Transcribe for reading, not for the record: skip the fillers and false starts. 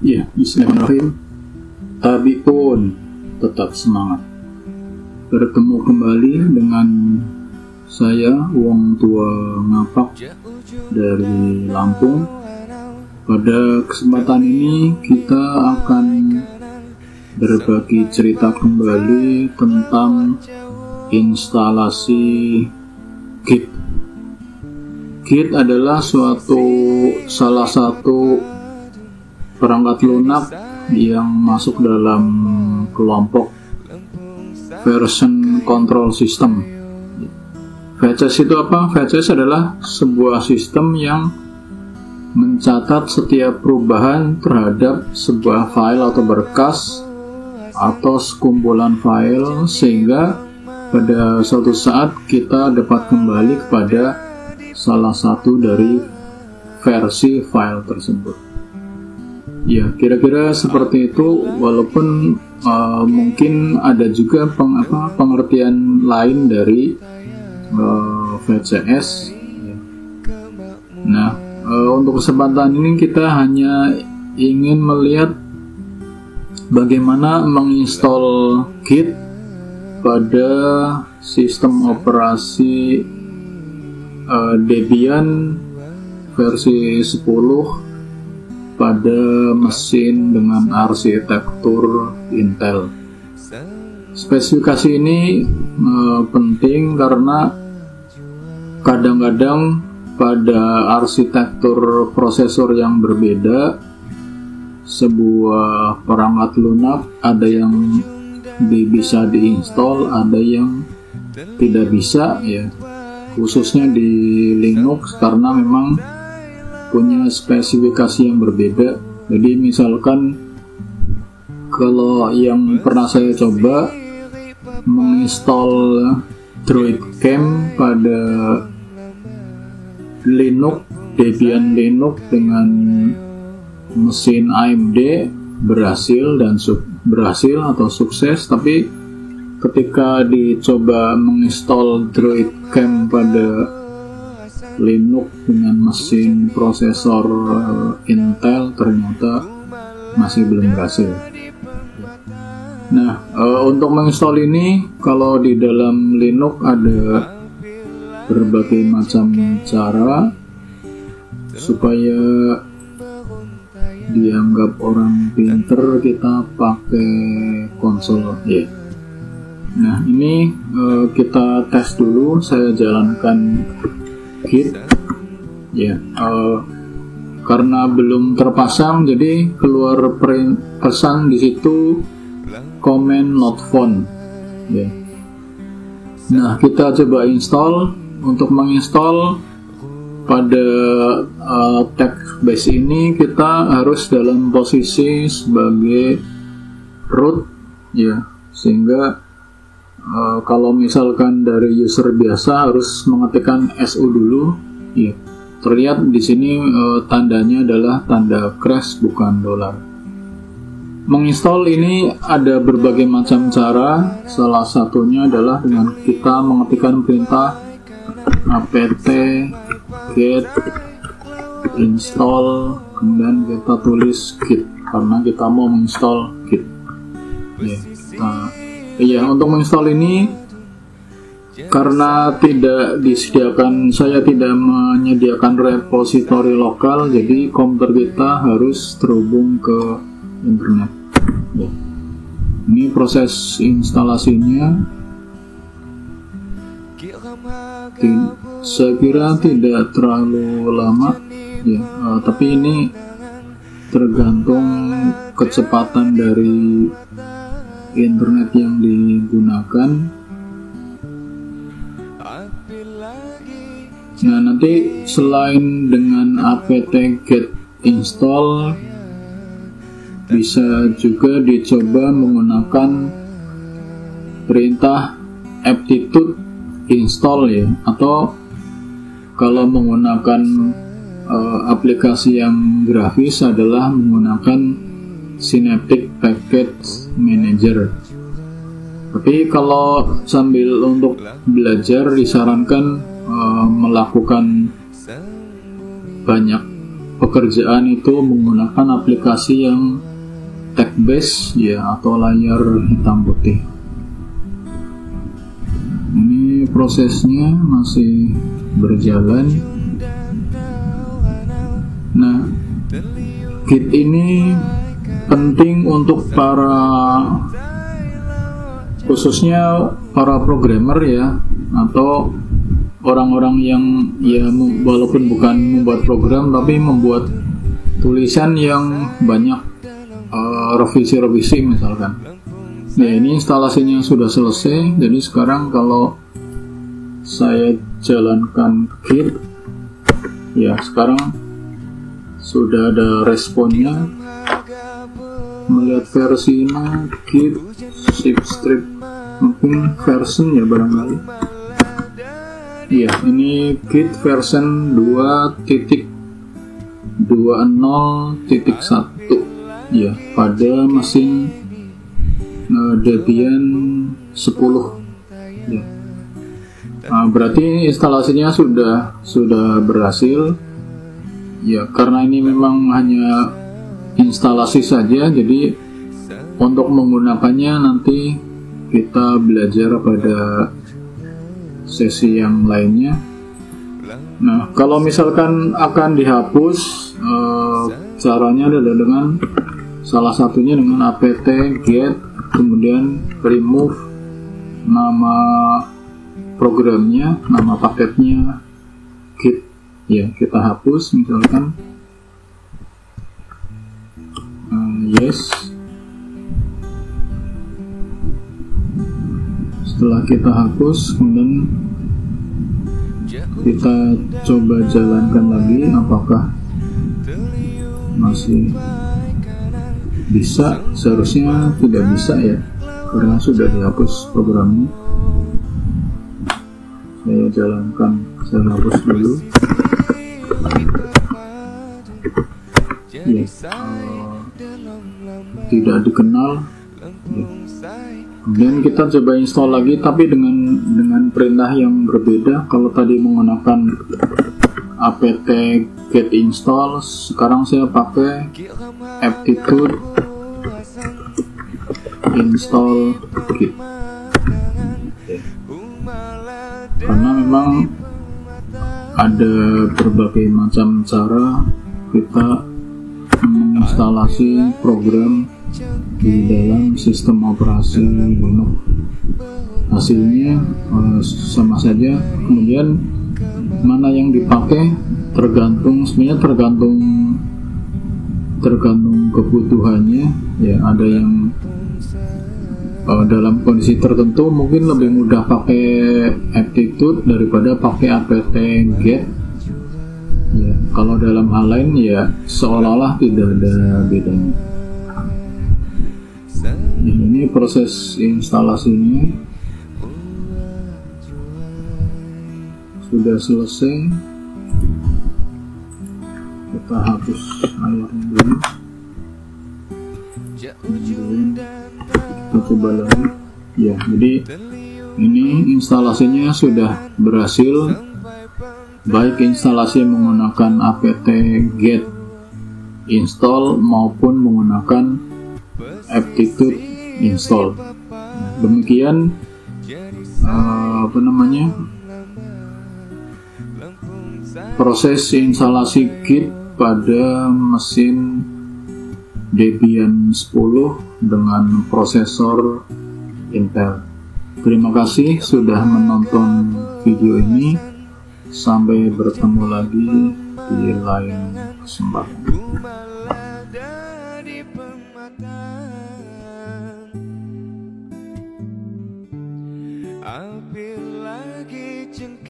Ya, bismillahirrahmanirrahim. Tabiun, tetap semangat. Bertemu kembali dengan saya, Wong Tua Ngapak dari Lampung. Pada kesempatan ini kita akan berbagi cerita kembali tentang instalasi Git. Git adalah salah satu perangkat lunak yang masuk dalam kelompok version control system. VCS itu apa? VCS adalah sebuah sistem yang mencatat setiap perubahan terhadap sebuah file atau berkas atau sekumpulan file, sehingga pada suatu saat kita dapat kembali kepada salah satu dari versi file tersebut. Ya, kira-kira seperti itu, walaupun mungkin ada juga pengertian lain dari VCS. Nah, untuk kesempatan ini kita hanya ingin melihat bagaimana menginstal Git pada sistem operasi Debian versi 10 pada mesin dengan arsitektur Intel. Spesifikasi ini penting karena kadang-kadang pada arsitektur prosesor yang berbeda, sebuah perangkat lunak ada yang bisa diinstal, ada yang tidak bisa, ya, khususnya di Linux karena memang punya spesifikasi yang berbeda. Jadi misalkan kalau yang pernah saya coba menginstal DroidCamp pada Linux, Debian Linux dengan mesin AMD berhasil atau sukses, tapi ketika dicoba menginstal DroidCamp pada Linux dengan mesin prosesor Intel ternyata masih belum berhasil. Nah, untuk menginstal ini, kalau di dalam Linux ada berbagai macam cara supaya dianggap orang pinter, kita pakai konsol, ya. Nah, ini kita tes dulu. Saya jalankan Git, ya, karena belum terpasang, jadi keluar pesan di situ command not found, ya. Nah, kita coba install. Untuk menginstal pada text base ini kita harus dalam posisi sebagai root, ya, sehingga kalau misalkan dari user biasa harus mengetikkan SU dulu, ya. Terlihat di sini tandanya adalah tanda crash, bukan $. Menginstal ini ada berbagai macam cara. Salah satunya adalah dengan kita mengetikkan perintah apt get install, kemudian kita tulis git karena kita mau menginstal Git, ya. Iya, untuk menginstal ini karena saya tidak menyediakan repositori lokal, jadi komputer kita harus terhubung ke internet, ya. Ini proses instalasinya. Saya kira tidak terlalu lama, ya, tapi ini tergantung kecepatan dari internet yang digunakan. Nah, nanti selain dengan apt-get install, bisa juga dicoba menggunakan perintah aptitude install, ya, atau kalau menggunakan aplikasi yang grafis adalah menggunakan Synaptic Package Manager. Tapi kalau sambil untuk belajar disarankan melakukan banyak pekerjaan itu menggunakan aplikasi yang text based ya, atau layar hitam putih. Ini prosesnya masih berjalan. Nah, Git ini penting untuk khususnya para programmer ya, atau orang-orang yang ya walaupun bukan membuat program tapi membuat tulisan yang banyak revisi-revisi misalkan. Nah, ini instalasinya sudah selesai. Jadi sekarang kalau saya jalankan Git ya, sekarang sudah ada responnya. Melihat versinya Git subscript, mungkin version ya barangkali. Iya, ini Git version 2.20.1 ya, pada mesin Debian 10 ya. Nah, berarti instalasinya sudah berhasil ya, karena ini memang hanya instalasi saja, jadi untuk menggunakannya nanti kita belajar pada sesi yang lainnya. Nah, kalau misalkan akan dihapus, caranya adalah dengan salah satunya dengan apt get, kemudian remove nama programnya, nama paketnya Git ya, kita hapus misalkan yes. Setelah kita hapus, kemudian kita coba jalankan lagi apakah masih bisa. Seharusnya tidak bisa ya, karena sudah dihapus programnya. Saya jalankan, saya hapus dulu ya, tidak dikenal ya. Kemudian kita coba install lagi, tapi dengan perintah yang berbeda. Kalau tadi menggunakan apt get install, sekarang saya pakai aptitude install git. Karena memang ada berbagai macam cara kita menginstalasi program di dalam sistem operasi Linux. Hasilnya sama saja. Kemudian mana yang dipakai sebenarnya tergantung kebutuhannya ya. Ada yang dalam kondisi tertentu mungkin lebih mudah pakai aptitude daripada pakai apt get ya. Kalau dalam hal lain ya seolah-olah tidak ada bedanya. Ya, ini proses instalasinya sudah selesai. Kita hapus layarnya dulu. Kemudian kita coba lagi. Ya, jadi ini instalasinya sudah berhasil, baik instalasi menggunakan apt get install maupun menggunakan aptitude install. Demikian proses instalasi Git pada mesin Debian 10 dengan prosesor Intel. Terima kasih sudah menonton video ini. Sampai bertemu lagi di lain kesempatan.